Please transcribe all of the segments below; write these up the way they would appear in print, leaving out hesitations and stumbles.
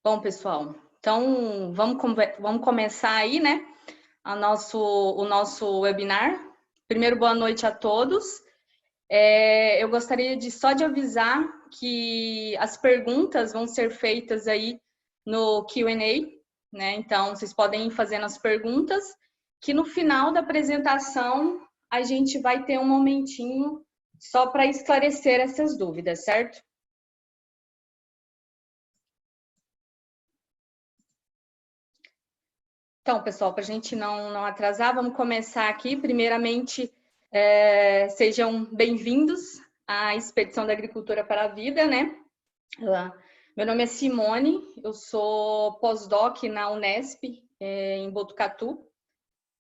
Bom, pessoal, então vamos começar aí, né, o nosso webinar. Primeiro, boa noite a todos. Eu gostaria de avisar que as perguntas vão ser feitas aí no Q&A, né? Então, vocês podem ir fazendo as perguntas, que no final da apresentação a gente vai ter um momentinho só para esclarecer essas dúvidas, certo? Então, pessoal, para a gente não atrasar, vamos começar aqui. Primeiramente, sejam bem-vindos à Expedição da Agricultura para a Vida, né? Meu nome é Simone, eu sou pós-doc na Unesp, em Botucatu.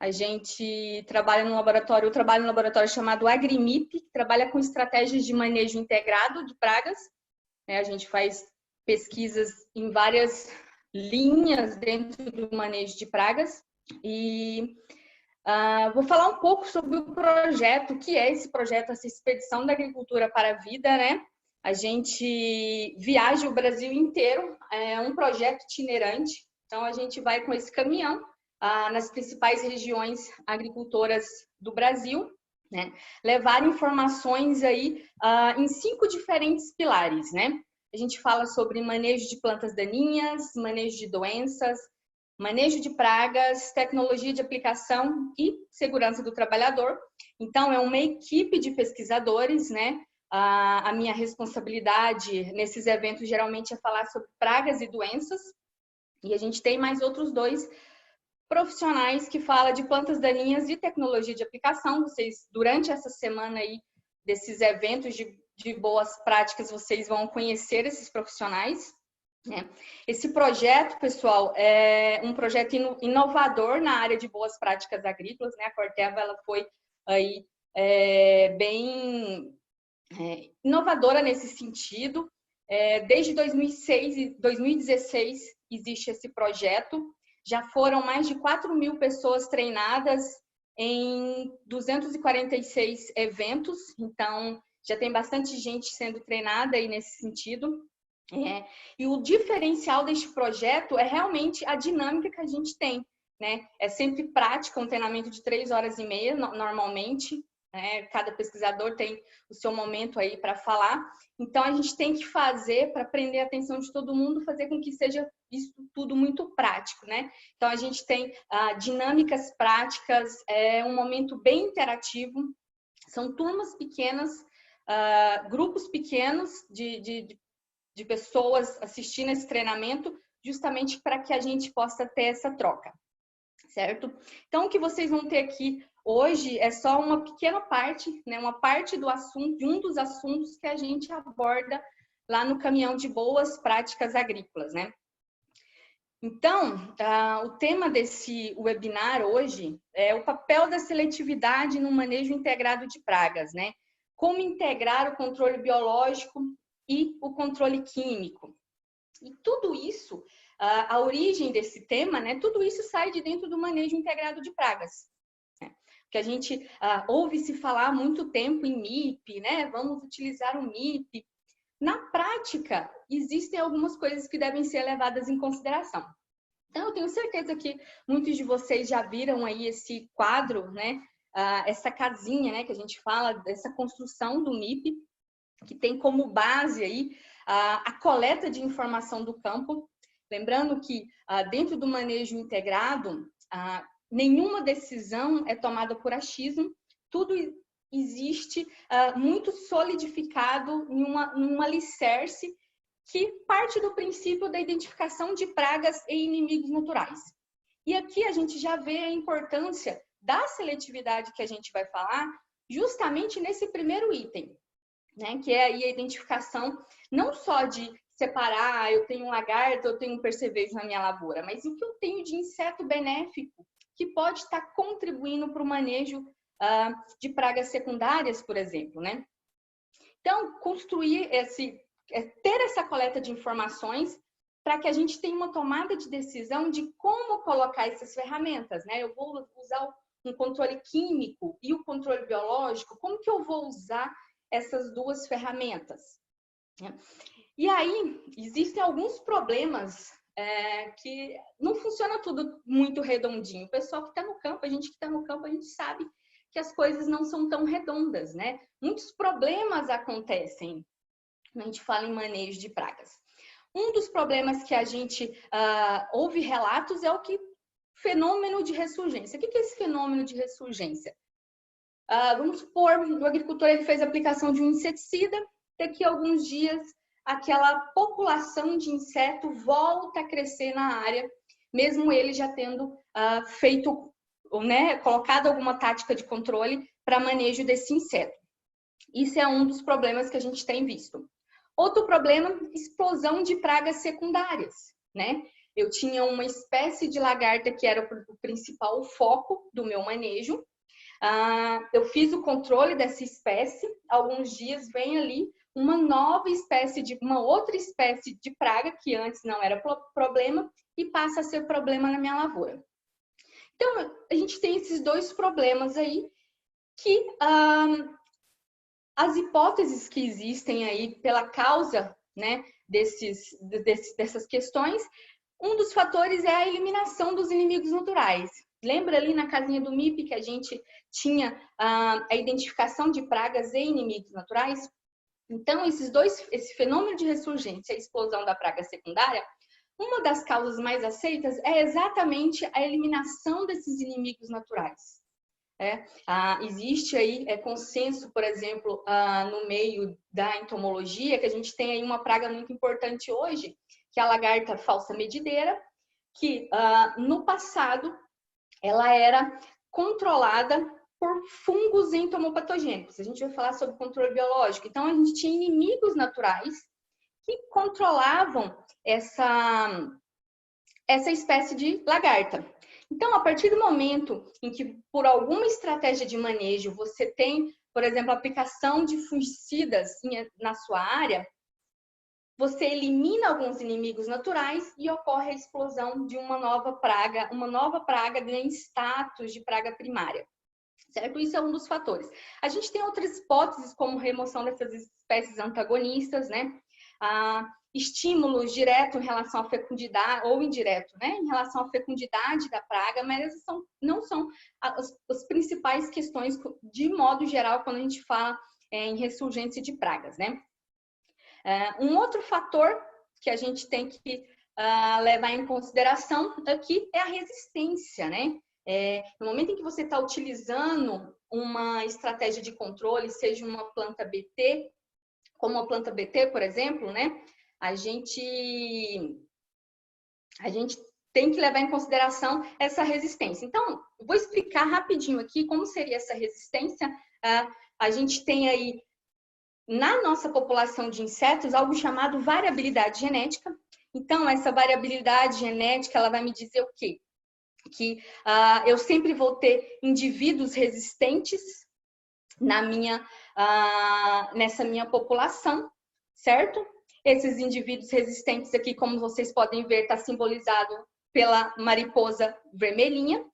A gente trabalha no laboratório, eu trabalho no laboratório chamado Agrimip, que trabalha com estratégias de manejo integrado de pragas. A gente faz pesquisas em várias linhas dentro do manejo de pragas e vou falar um pouco sobre o projeto, o que é esse projeto, essa Expedição da Agricultura para a Vida, né? A gente viaja o Brasil inteiro, é um projeto itinerante, então a gente vai com esse caminhão nas principais regiões agricultoras do Brasil, né? Levar informações aí em 5 diferentes pilares, né? A gente fala sobre manejo de plantas daninhas, manejo de doenças, manejo de pragas, tecnologia de aplicação e segurança do trabalhador. Então, é uma equipe de pesquisadores, né? A minha responsabilidade nesses eventos geralmente é falar sobre pragas e doenças. E a gente tem mais outros 2 profissionais que falam de plantas daninhas e tecnologia de aplicação. Vocês, durante essa semana aí, desses eventos de boas práticas, vocês vão conhecer esses profissionais. Esse projeto, pessoal, é um projeto inovador na área de boas práticas agrícolas, né? A Corteva, ela foi aí bem inovadora nesse sentido. Desde 2006 e 2016 existe esse projeto. Já foram mais de 4.000 pessoas treinadas em 246 eventos, então já tem bastante gente sendo treinada aí nesse sentido. E o diferencial deste projeto é realmente a dinâmica que a gente tem, né? É sempre prática, um treinamento de 3 horas e meia, normalmente, né? Cada pesquisador tem o seu momento aí para falar. Então, a gente tem que fazer, para prender a atenção de todo mundo, fazer com que seja isso tudo muito prático, né? Então, a gente tem dinâmicas práticas, um momento bem interativo, são turmas pequenas, grupos pequenos de pessoas assistindo esse treinamento, justamente para que a gente possa ter essa troca, certo? Então, o que vocês vão ter aqui hoje é só uma pequena parte, né? Uma parte do assunto, de um dos assuntos que a gente aborda lá no caminhão de boas práticas agrícolas, né? Então, o tema desse webinar hoje é o papel da seletividade no manejo integrado de pragas, né? Como integrar o controle biológico e o controle químico. E tudo isso, a origem desse tema, né? Tudo isso sai de dentro do manejo integrado de pragas. Né? Porque a gente ouve se falar há muito tempo em MIP, né? Vamos utilizar o MIP. Na prática, existem algumas coisas que devem ser levadas em consideração. Então, eu tenho certeza que muitos de vocês já viram aí esse quadro, né? Essa casinha, né? Que a gente fala dessa construção do MIP, que tem como base aí a coleta de informação do campo. Lembrando que dentro do manejo integrado, nenhuma decisão é tomada por achismo, tudo existe muito solidificado em um alicerce que parte do princípio da identificação de pragas e inimigos naturais. E aqui a gente já vê a importância da seletividade que a gente vai falar justamente nesse primeiro item, né? Que é aí a identificação não só de separar, eu tenho um lagarto, eu tenho um percevejo na minha lavoura, mas o que eu tenho de inseto benéfico que pode estar contribuindo para o manejo de pragas secundárias, por exemplo, né? Então, ter essa coleta de informações para que a gente tenha uma tomada de decisão de como colocar essas ferramentas, né? Eu vou usar um controle químico e o controle biológico, como que eu vou usar essas 2 ferramentas? E aí, existem alguns problemas que não funciona tudo muito redondinho. O pessoal que está no campo, a gente que está no campo, a gente sabe que as coisas não são tão redondas, né? Muitos problemas acontecem quando a gente fala em manejo de pragas. Um dos problemas que a gente ouve relatos é o fenômeno de ressurgência. O que é esse fenômeno de ressurgência? Vamos supor, o agricultor ele fez a aplicação de um inseticida, daqui a alguns dias aquela população de inseto volta a crescer na área, mesmo ele já tendo feito, né, colocado alguma tática de controle para manejo desse inseto. Isso é um dos problemas que a gente tem visto. Outro problema, explosão de pragas secundárias, né? Eu tinha uma espécie de lagarta que era o principal foco do meu manejo. Eu fiz o controle dessa espécie, alguns dias vem ali uma outra espécie de praga, que antes não era problema, e passa a ser problema na minha lavoura. Então, a gente tem esses dois problemas aí, que as hipóteses que existem aí pela causa, né, dessas questões, um dos fatores é a eliminação dos inimigos naturais. Lembra ali na casinha do MIP que a gente tinha a identificação de pragas e inimigos naturais? Então, esse fenômeno de ressurgência e explosão da praga secundária, uma das causas mais aceitas é exatamente a eliminação desses inimigos naturais. Existe aí consenso, por exemplo, no meio da entomologia, que a gente tem aí uma praga muito importante hoje, que é a lagarta falsa medideira, que no passado ela era controlada por fungos entomopatogênicos. A gente vai falar sobre controle biológico. Então, a gente tinha inimigos naturais que controlavam essa espécie de lagarta. Então, a partir do momento em que, por alguma estratégia de manejo, você tem, por exemplo, a aplicação de fungicidas na sua área, você elimina alguns inimigos naturais e ocorre a explosão de uma nova praga ganha status de praga primária. Certo? Isso é um dos fatores. A gente tem outras hipóteses, como remoção dessas espécies antagonistas, né? Estímulos direto em relação à fecundidade, ou indireto, né? Em relação à fecundidade da praga, mas não são as principais questões, de modo geral, quando a gente fala em ressurgência de pragas, né? Um outro fator que a gente tem que levar em consideração aqui é a resistência, né? No momento em que você está utilizando uma estratégia de controle, seja uma planta BT, como a planta BT, por exemplo, né? A gente tem que levar em consideração essa resistência. Então, vou explicar rapidinho aqui como seria essa resistência. A gente tem aí, na nossa população de insetos, algo chamado variabilidade genética. Então, essa variabilidade genética, ela vai me dizer o quê? Que eu sempre vou ter indivíduos resistentes nessa minha população, certo? Esses indivíduos resistentes aqui, como vocês podem ver, está simbolizado pela mariposa vermelhinha.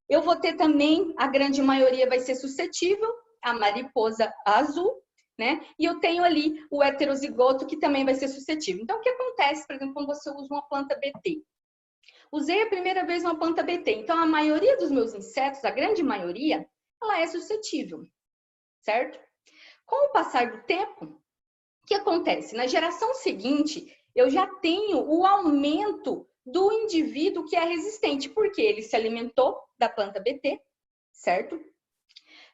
Eu vou ter também, a grande maioria vai ser suscetível, a mariposa azul, né? E eu tenho ali o heterozigoto, que também vai ser suscetível. Então, o que acontece, por exemplo, quando você usa uma planta BT? Usei a primeira vez uma planta BT. Então, a maioria dos meus insetos, a grande maioria, ela é suscetível, certo? Com o passar do tempo, o que acontece? Na geração seguinte, eu já tenho o aumento do indivíduo que é resistente, porque ele se alimentou da planta BT, certo?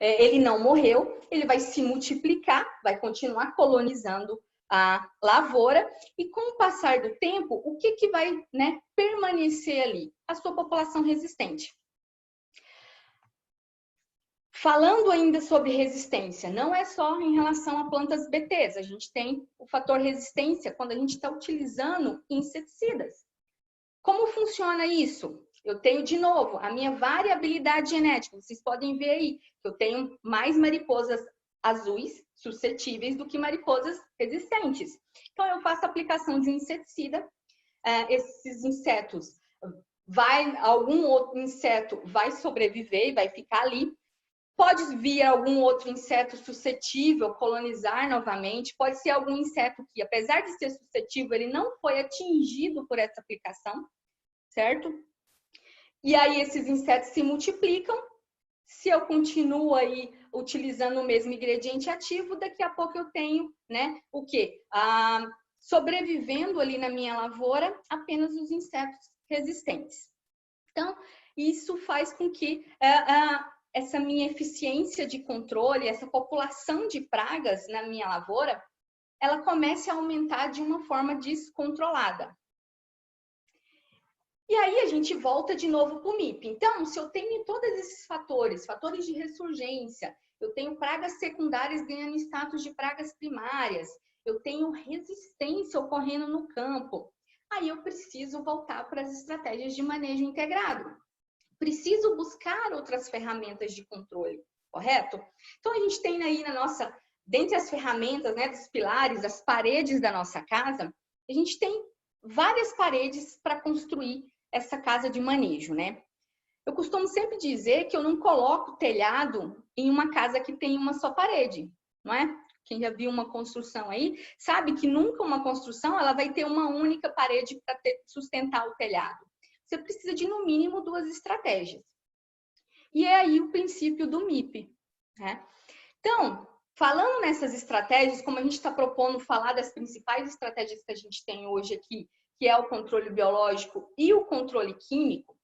Ele não morreu, ele vai se multiplicar, vai continuar colonizando a lavoura, e com o passar do tempo, o que vai, né, permanecer ali? A sua população resistente. Falando ainda sobre resistência, não é só em relação a plantas BTs, a gente tem o fator resistência quando a gente está utilizando inseticidas. Como funciona isso? Eu tenho, de novo, a minha variabilidade genética. Vocês podem ver aí que eu tenho mais mariposas azuis suscetíveis do que mariposas resistentes. Então, eu faço a aplicação de um inseticida. Esses insetos, algum outro inseto vai sobreviver e vai ficar ali. Pode vir algum outro inseto suscetível colonizar novamente, pode ser algum inseto que, apesar de ser suscetível, ele não foi atingido por essa aplicação, certo? E aí esses insetos se multiplicam. Se eu continuo aí utilizando o mesmo ingrediente ativo, daqui a pouco eu tenho, né, o quê? Sobrevivendo ali na minha lavoura apenas os insetos resistentes. Então, isso faz com que essa minha eficiência de controle, essa população de pragas na minha lavoura, ela comece a aumentar de uma forma descontrolada. E aí a gente volta de novo para o MIP. Então, se eu tenho todos esses fatores de ressurgência, eu tenho pragas secundárias ganhando status de pragas primárias, eu tenho resistência ocorrendo no campo, aí eu preciso voltar para as estratégias de manejo integrado. Preciso buscar outras ferramentas de controle, correto? Então, a gente tem aí dentre as ferramentas, né, dos pilares, das paredes da nossa casa, a gente tem várias paredes para construir essa casa de manejo, né? Eu costumo sempre dizer que eu não coloco telhado em uma casa que tem uma só parede, não é? Quem já viu uma construção aí, sabe que nunca uma construção ela vai ter uma única parede para sustentar o telhado. Você precisa de, no mínimo, 2 estratégias. E é aí o princípio do MIP, né? Então, falando nessas estratégias, como a gente está propondo falar das principais estratégias que a gente tem hoje aqui, que é o controle biológico e o controle químico,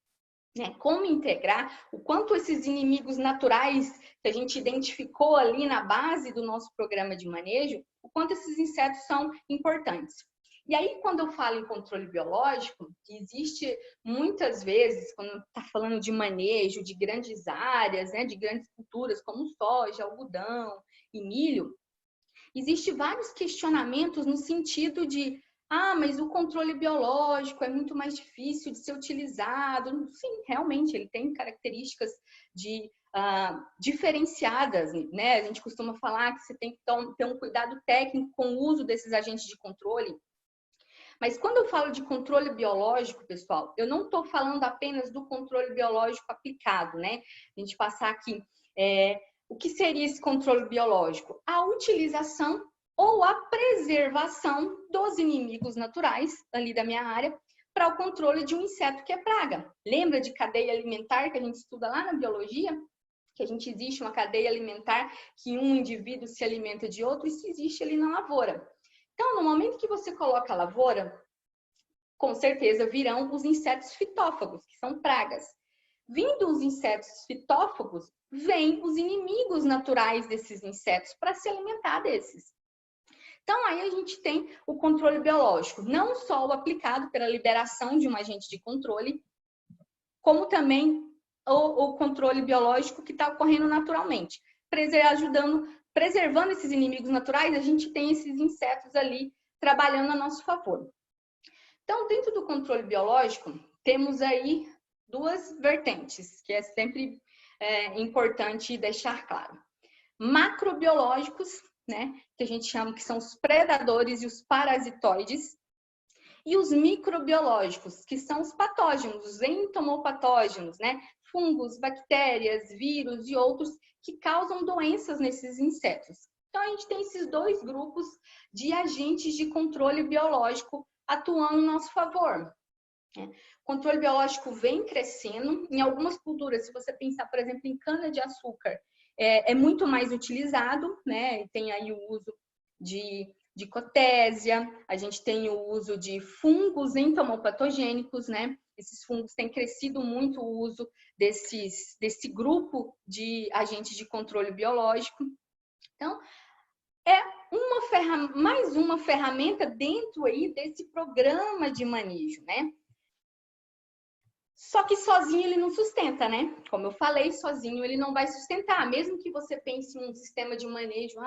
né? Como integrar, o quanto esses inimigos naturais que a gente identificou ali na base do nosso programa de manejo, o quanto esses insetos são importantes. E aí, quando eu falo em controle biológico, existe muitas vezes, quando está falando de manejo de grandes áreas, né, de grandes culturas como soja, algodão e milho, existe vários questionamentos no sentido de mas o controle biológico é muito mais difícil de ser utilizado. Sim, realmente, ele tem características diferenciadas, né? A gente costuma falar que você tem que ter um cuidado técnico com o uso desses agentes de controle. Mas quando eu falo de controle biológico, pessoal, eu não estou falando apenas do controle biológico aplicado, né? A gente passar aqui, o que seria esse controle biológico? A utilização ou a preservação dos inimigos naturais ali da minha área para o controle de um inseto que é praga. Lembra de cadeia alimentar que a gente estuda lá na biologia? Que existe uma cadeia alimentar que um indivíduo se alimenta de outro, isso existe ali na lavoura. Então, no momento que você coloca a lavoura, com certeza virão os insetos fitófagos, que são pragas. Vindo os insetos fitófagos, vêm os inimigos naturais desses insetos para se alimentar desses. Então, aí a gente tem o controle biológico, não só o aplicado pela liberação de um agente de controle, como também o controle biológico que está ocorrendo naturalmente. Preservando esses inimigos naturais, a gente tem esses insetos ali trabalhando a nosso favor. Então, dentro do controle biológico, temos aí 2 vertentes, que é sempre importante deixar claro. Macrobiológicos, né, que a gente chama que são os predadores e os parasitoides, e os microbiológicos, que são os patógenos, os entomopatógenos, né, fungos, bactérias, vírus e outros que causam doenças nesses insetos. Então, a gente tem esses 2 grupos de agentes de controle biológico atuando em nosso favor. O controle biológico vem crescendo. Em algumas culturas, se você pensar, por exemplo, em cana-de-açúcar, é muito mais utilizado, né? Tem aí o uso de cotésia, a gente tem o uso de fungos entomopatogênicos, né? Esses fungos têm crescido muito o uso desse grupo de agentes de controle biológico. Então, mais uma ferramenta dentro aí desse programa de manejo, né? Só que sozinho ele não sustenta, né? Como eu falei, sozinho ele não vai sustentar. Mesmo que você pense em um sistema de manejo,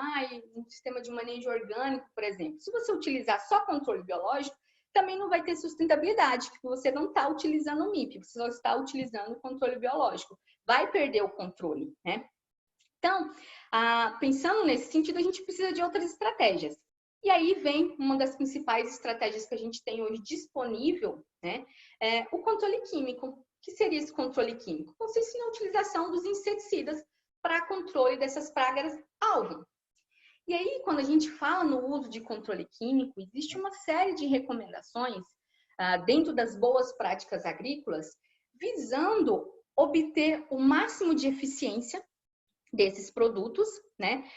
um sistema de manejo orgânico, por exemplo. Se você utilizar só controle biológico, também não vai ter sustentabilidade, porque você não está utilizando o MIP, você só está utilizando o controle biológico. Vai perder o controle, né? Então, pensando nesse sentido, a gente precisa de outras estratégias. E aí vem uma das principais estratégias que a gente tem hoje disponível, né? O controle químico. O que seria esse controle químico? Consiste na utilização dos inseticidas para controle dessas pragas-alvo. E aí, quando a gente fala no uso de controle químico, existe uma série de recomendações dentro das boas práticas agrícolas, visando obter o máximo de eficiência desses produtos, né?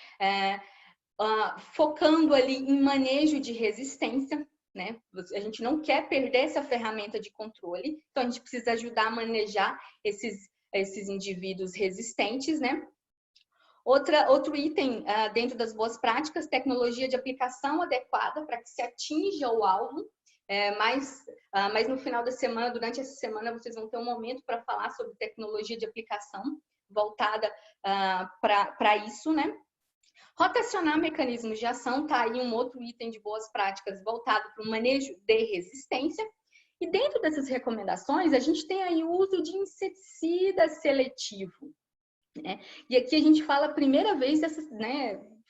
Focando ali em manejo de resistência, né? A gente não quer perder essa ferramenta de controle, então a gente precisa ajudar a manejar esses indivíduos resistentes, né? Outro item dentro das boas práticas, tecnologia de aplicação adequada para que se atinja o alvo. Mas no final da semana, durante essa semana, vocês vão ter um momento para falar sobre tecnologia de aplicação voltada para isso, né? Rotacionar mecanismos de ação, tá aí um outro item de boas práticas voltado para o manejo de resistência. E dentro dessas recomendações, a gente tem aí o uso de inseticida seletivo, né? E aqui a gente fala a primeira vez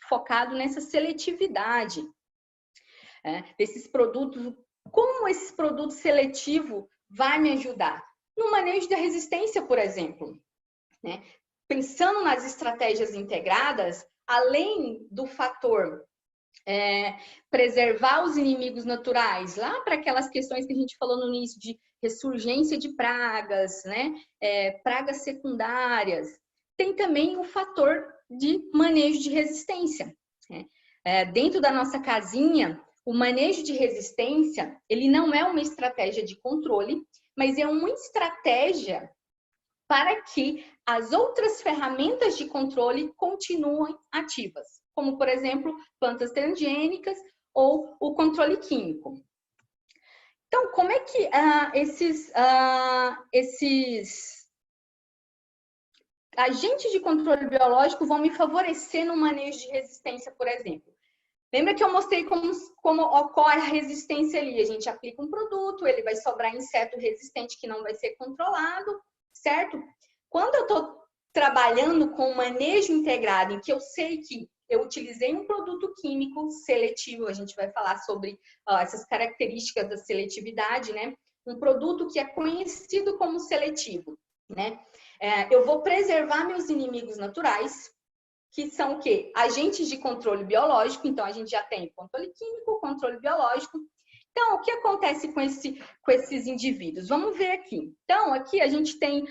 focado nessa seletividade desses produtos. Como esse produto seletivo vai me ajudar? No manejo da resistência, por exemplo, né? Pensando nas estratégias integradas, além do fator preservar os inimigos naturais, lá para aquelas questões que a gente falou no início de ressurgência de pragas, né? Pragas secundárias, tem também o fator de manejo de resistência, né? Dentro da nossa casinha, o manejo de resistência, ele não é uma estratégia de controle, mas é uma estratégia para que as outras ferramentas de controle continuem ativas, como, por exemplo, plantas transgênicas ou o controle químico. Então, como é que esses agentes de controle biológico vão me favorecer no manejo de resistência, por exemplo? Lembra que eu mostrei como ocorre a resistência ali? A gente aplica um produto, ele vai sobrar inseto resistente que não vai ser controlado, certo? Quando eu estou trabalhando com manejo integrado, em que eu sei que eu utilizei um produto químico seletivo, a gente vai falar sobre essas características da seletividade, né? Um produto que é conhecido como seletivo, né? Eu vou preservar meus inimigos naturais, que são o quê? Agentes de controle biológico. Então, a gente já tem controle químico, controle biológico. Então, o que acontece com esses indivíduos? Vamos ver aqui. Então, aqui a gente tem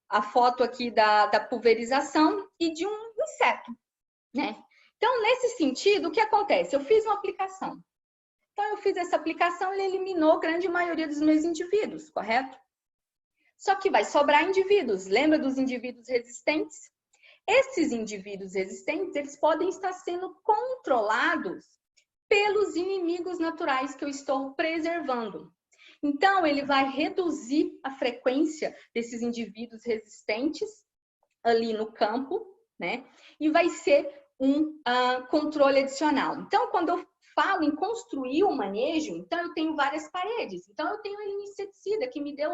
a foto aqui da pulverização e de um inseto, né? Então, nesse sentido, o que acontece? Eu fiz uma aplicação. Então, eu fiz essa aplicação e ele eliminou a grande maioria dos meus indivíduos, correto? Só que vai sobrar indivíduos. Lembra dos indivíduos resistentes? Esses indivíduos resistentes, eles podem estar sendo controlados pelos inimigos naturais que eu estou preservando. Então, ele vai reduzir a frequência desses indivíduos resistentes ali no campo, né? E vai ser um controle adicional. Então, quando eu falo em construir o manejo, então eu tenho várias paredes. Então, eu tenho um inseticida que me deu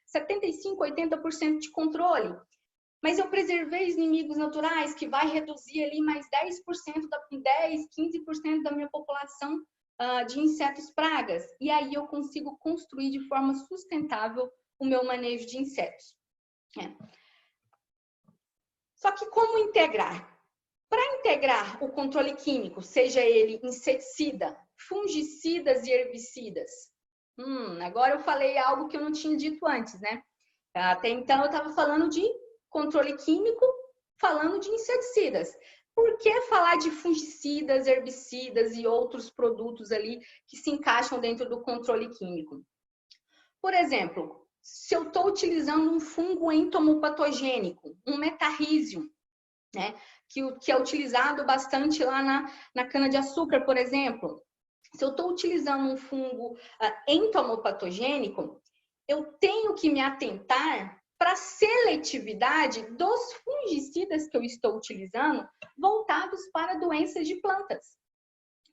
75, 80% de controle. Mas eu preservei os inimigos naturais, que vai reduzir ali mais 10%, 15% da minha população de insetos pragas. E aí eu consigo construir de forma sustentável o meu manejo de insetos. Só que como integrar? Para integrar o controle químico, seja ele inseticida, fungicidas e herbicidas. Agora eu falei algo que eu não tinha dito antes, né? Até então eu estava falando de controle químico, falando de inseticidas. Por que falar de fungicidas, herbicidas e outros produtos ali que se encaixam dentro do controle químico? Por exemplo, se eu estou utilizando um fungo entomopatogênico, um metarrísio, né, que é utilizado bastante lá na cana-de-açúcar, por exemplo. Se eu estou utilizando um fungo entomopatogênico, eu tenho que me atentar para a seletividade dos fungicidas que eu estou utilizando voltados para doenças de plantas,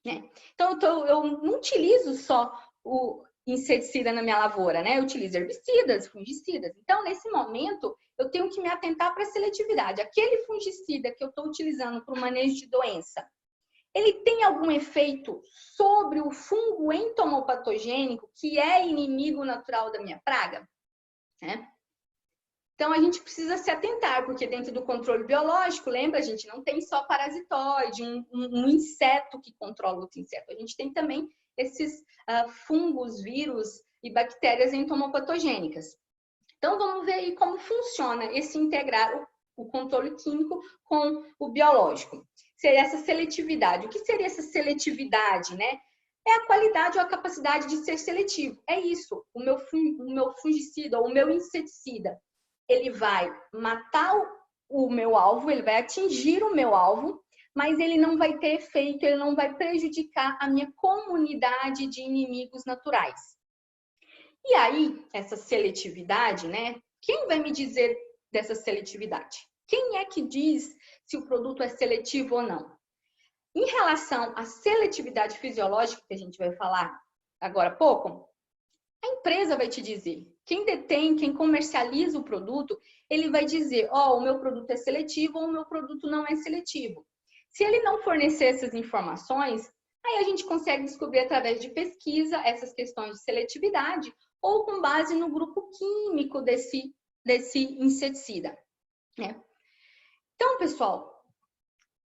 né? Então, eu não utilizo só o inseticida na minha lavoura, né? Eu utilizo herbicidas, fungicidas. Então, nesse momento, eu tenho que me atentar para a seletividade. Aquele fungicida que eu estou utilizando para o manejo de doença, ele tem algum efeito sobre o fungo entomopatogênico, que é inimigo natural da minha praga? Né? Então, a gente precisa se atentar, porque dentro do controle biológico, lembra, a gente não tem só parasitoide, um inseto que controla outro inseto. A gente tem também esses fungos, vírus e bactérias entomopatogênicas. Então, vamos ver aí como funciona esse integrar o controle químico com o biológico. Seria essa seletividade. O que seria essa seletividade, né? É a qualidade ou a capacidade de ser seletivo. É isso. O meu fungicida ou o meu inseticida, ele vai matar o meu alvo, ele vai atingir o meu alvo, mas ele não vai ter efeito, ele não vai prejudicar a minha comunidade de inimigos naturais. E aí, essa seletividade, né? Quem vai me dizer dessa seletividade? Quem é que diz se o produto é seletivo ou não? Em relação à seletividade fisiológica, que a gente vai falar agora há pouco, a empresa vai te dizer. Quem detém, quem comercializa o produto, ele vai dizer, o meu produto é seletivo ou o meu produto não é seletivo. Se ele não fornecer essas informações, aí a gente consegue descobrir através de pesquisa essas questões de seletividade ou com base no grupo químico desse inseticida, né? Então, pessoal,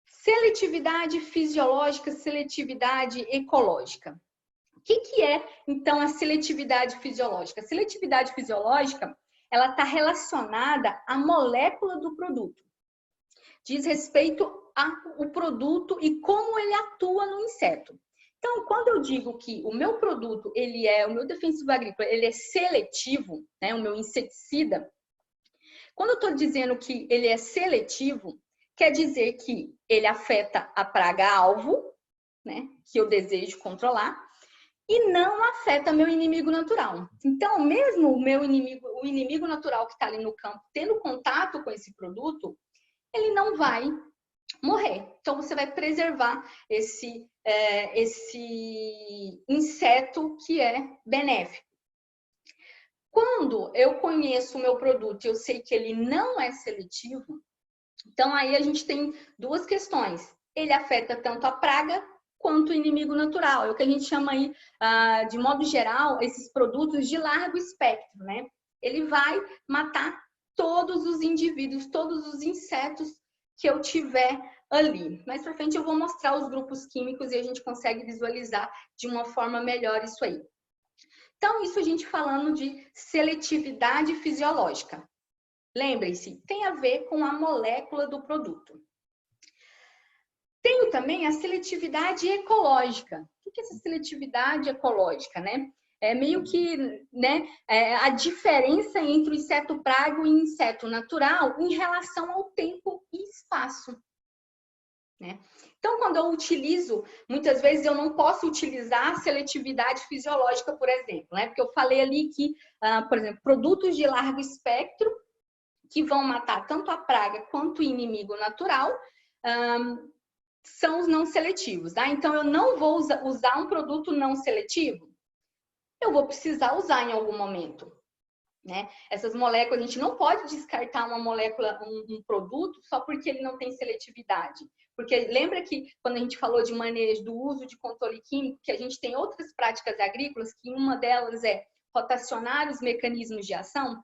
seletividade fisiológica, seletividade ecológica. O que é, então, a seletividade fisiológica? A seletividade fisiológica, ela está relacionada à molécula do produto. Diz respeito ao produto e como ele atua no inseto. Então, quando eu digo que o meu produto, o meu defensivo agrícola, ele é seletivo, né, o meu inseticida, quando eu estou dizendo que ele é seletivo, quer dizer que ele afeta a praga-alvo, né, que eu desejo controlar, e não afeta meu inimigo natural. Então, mesmo o inimigo natural que está ali no campo, tendo contato com esse produto, ele não vai morrer. Então, você vai preservar esse inseto que é benéfico. Quando eu conheço o meu produto e eu sei que ele não é seletivo, então aí a gente tem duas questões. Ele afeta tanto a praga quanto o inimigo natural. É o que a gente chama aí, de modo geral, esses produtos de largo espectro, né? Ele vai matar todos os indivíduos, todos os insetos que eu tiver ali. Mais pra frente eu vou mostrar os grupos químicos e a gente consegue visualizar de uma forma melhor isso aí. Então, isso a gente falando de seletividade fisiológica. Lembrem-se, tem a ver com a molécula do produto. Tenho também a seletividade ecológica. O que é essa seletividade ecológica, né? É meio que, né, a diferença entre o inseto praga e o inseto natural em relação ao tempo e espaço, né? Então, quando eu utilizo, muitas vezes eu não posso utilizar a seletividade fisiológica, por exemplo, né? Porque eu falei ali que, por exemplo, produtos de largo espectro que vão matar tanto a praga quanto o inimigo natural, são os não seletivos, tá? Então, eu não vou usar um produto não seletivo, eu vou precisar usar em algum momento, né? Essas moléculas, a gente não pode descartar uma molécula, um produto, só porque ele não tem seletividade. Porque lembra que quando a gente falou de manejo do uso de controle químico, que a gente tem outras práticas agrícolas, que uma delas é rotacionar os mecanismos de ação?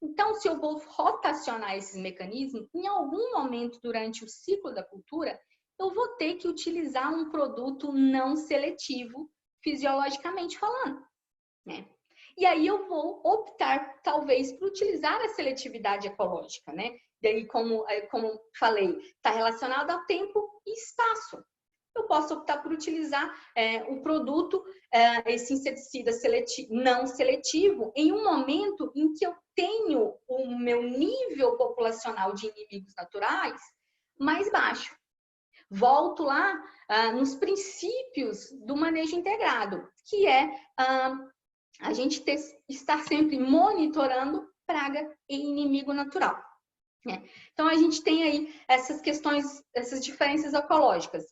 Então, se eu vou rotacionar esses mecanismos, em algum momento durante o ciclo da cultura, eu vou ter que utilizar um produto não seletivo, fisiologicamente falando, né? E aí eu vou optar, talvez, por utilizar a seletividade ecológica, né? Daí, como falei, está relacionado a tempo e espaço. Eu posso optar por utilizar o produto, esse inseticida não seletivo, em um momento em que eu tenho o meu nível populacional de inimigos naturais mais baixo. Volto lá nos princípios do manejo integrado, que é a gente estar sempre monitorando praga e inimigo natural, né? Então, a gente tem aí essas questões, essas diferenças ecológicas.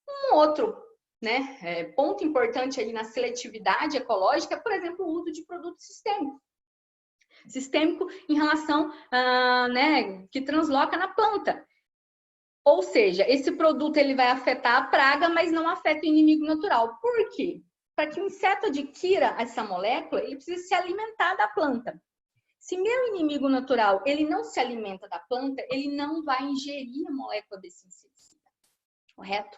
Um outro, né, ponto importante aí na seletividade ecológica é, por exemplo, o uso de produto sistêmico. Sistêmico em relação, né, que transloca na planta. Ou seja, esse produto ele vai afetar a praga, mas não afeta o inimigo natural. Por quê? Para que o inseto adquira essa molécula, ele precisa se alimentar da planta. Se meu inimigo natural, ele não se alimenta da planta, ele não vai ingerir a molécula desse inseticida, correto?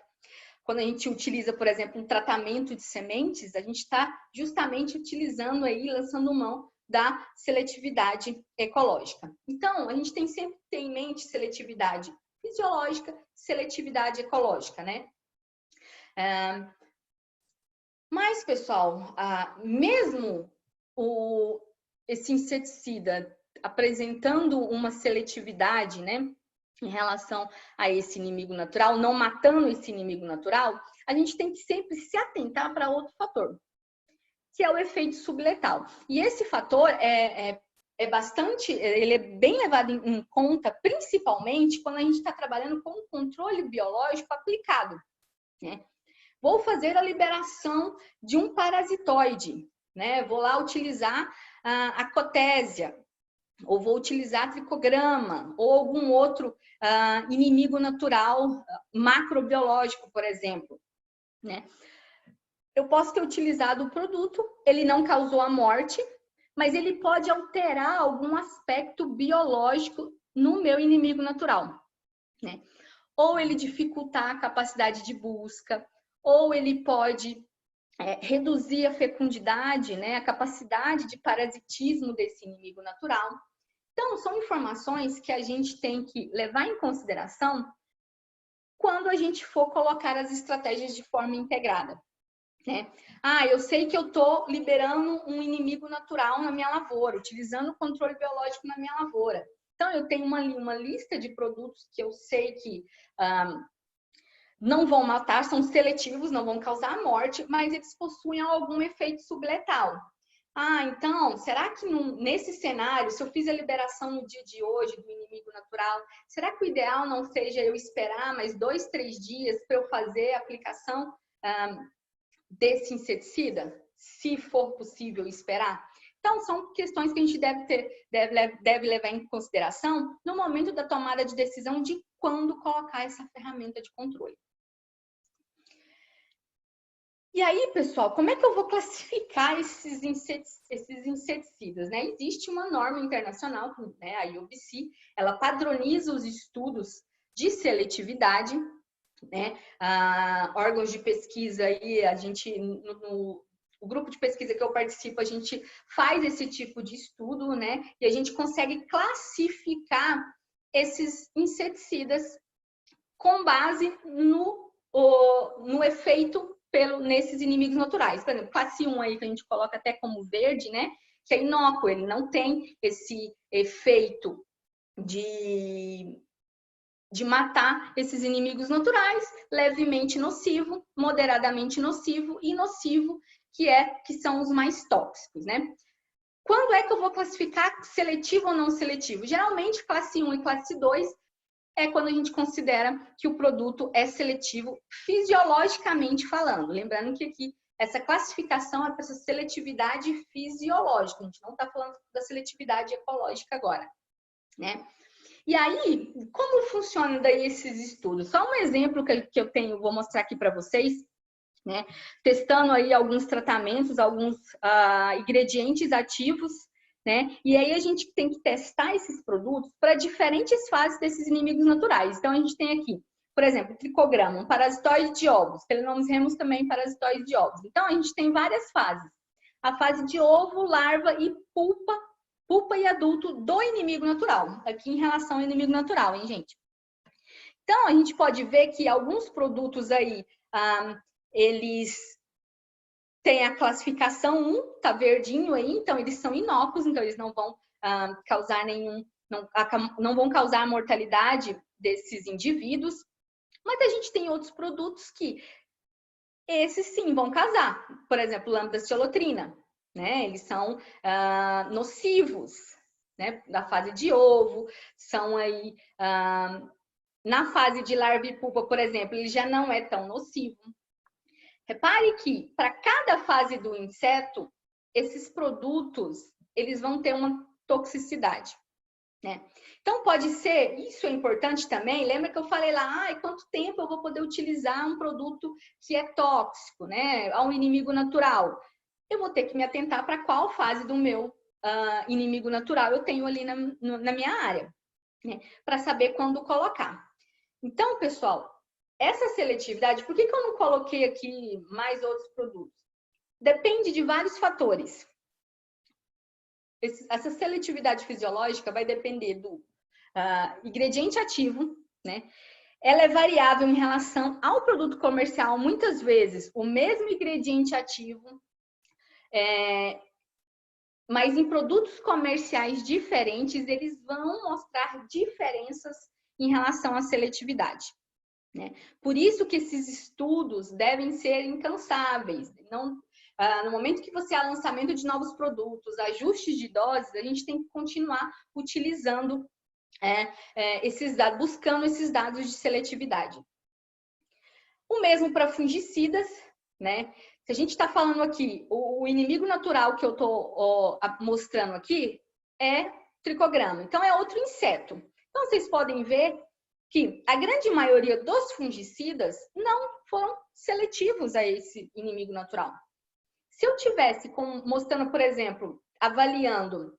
Quando a gente utiliza, por exemplo, um tratamento de sementes, a gente está justamente utilizando aí, lançando mão da seletividade ecológica. Então, a gente tem sempre que ter em mente seletividade fisiológica, seletividade ecológica, né? Mas, pessoal, mesmo esse inseticida apresentando uma seletividade, né, em relação a esse inimigo natural, não matando esse inimigo natural, a gente tem que sempre se atentar para outro fator, que é o efeito subletal. E esse fator ele é bem levado em conta, principalmente quando a gente está trabalhando com controle biológico aplicado, né? Vou fazer a liberação de um parasitoide, né? Vou lá utilizar a cotésia, ou vou utilizar tricograma, ou algum outro inimigo natural, macrobiológico, por exemplo, né? Eu posso ter utilizado o produto, ele não causou a morte, mas ele pode alterar algum aspecto biológico no meu inimigo natural, né? Ou ele dificultar a capacidade de busca, ou ele pode reduzir a fecundidade, né, a capacidade de parasitismo desse inimigo natural. Então, são informações que a gente tem que levar em consideração quando a gente for colocar as estratégias de forma integrada, né? Eu sei que eu estou liberando um inimigo natural na minha lavoura, utilizando o controle biológico na minha lavoura. Então, eu tenho uma lista de produtos que eu sei que não vão matar, são seletivos, não vão causar a morte, mas eles possuem algum efeito subletal. Então, será que nesse cenário, se eu fiz a liberação no dia de hoje do inimigo natural, será que o ideal não seja eu esperar mais 2, 3 dias para eu fazer a aplicação desse inseticida? Se for possível esperar? Então, são questões que a gente deve levar em consideração no momento da tomada de decisão de quando colocar essa ferramenta de controle. E aí, pessoal, como é que eu vou classificar esses inseticidas, né? Existe uma norma internacional, né, a IUCN, ela padroniza os estudos de seletividade, né? Órgãos de pesquisa aí, o grupo de pesquisa que eu participo, a gente faz esse tipo de estudo, né? E a gente consegue classificar esses inseticidas com base no efeito nesses inimigos naturais. Por exemplo, classe 1 aí, que a gente coloca até como verde, né? Que é inócuo, ele não tem esse efeito de matar esses inimigos naturais, levemente nocivo, moderadamente nocivo e nocivo, que são os mais tóxicos, né? Quando é que eu vou classificar seletivo ou não seletivo? Geralmente, classe 1 e classe 2 é quando a gente considera que o produto é seletivo fisiologicamente falando. Lembrando que aqui essa classificação é para essa seletividade fisiológica. A gente não está falando da seletividade ecológica agora, né? E aí, como funcionam daí esses estudos? Só um exemplo que eu tenho, vou mostrar aqui para vocês, né? Testando aí alguns tratamentos, alguns ingredientes ativos, né? E aí a gente tem que testar esses produtos para diferentes fases desses inimigos naturais. Então, a gente tem aqui, por exemplo, tricograma, um parasitóide de ovos. Telenomes remus também parasitóide de ovos. Então, a gente tem várias fases. A fase de ovo, larva e pulpa e adulto do inimigo natural. Aqui em relação ao inimigo natural, hein, gente? Então, a gente pode ver que alguns produtos aí, eles têm a classificação 1, tá verdinho aí, então eles são inócuos, então eles não vão causar não vão causar a mortalidade desses indivíduos. Mas a gente tem outros produtos que esses sim vão causar. Por exemplo, lambda-ciolotrina, né? Eles são nocivos, né? Na fase de ovo, são aí na fase de larva e pupa, por exemplo, ele já não é tão nocivo. Repare que para cada fase do inseto, esses produtos eles vão ter uma toxicidade, né? Então pode ser, isso é importante também. Lembra que eu falei lá, quanto tempo eu vou poder utilizar um produto que é tóxico, né? A um inimigo natural. Eu vou ter que me atentar para qual fase do meu inimigo natural eu tenho ali na minha área, né? Para saber quando colocar. Então, pessoal, essa seletividade, por que eu não coloquei aqui mais outros produtos? Depende de vários fatores. Essa seletividade fisiológica vai depender do ingrediente ativo, né? Ela é variável em relação ao produto comercial. Muitas vezes, o mesmo ingrediente ativo, mas em produtos comerciais diferentes, eles vão mostrar diferenças em relação à seletividade, né? Por isso que esses estudos devem ser incansáveis. Não, no momento que você há lançamento de novos produtos, ajustes de doses, a gente tem que continuar utilizando esses dados, buscando esses dados de seletividade. O mesmo para fungicidas, né? Se a gente está falando aqui, o inimigo natural que eu estou mostrando aqui é tricograma. Então, é outro inseto. Então, vocês podem ver que a grande maioria dos fungicidas não foram seletivos a esse inimigo natural. Se eu tivesse mostrando, por exemplo, avaliando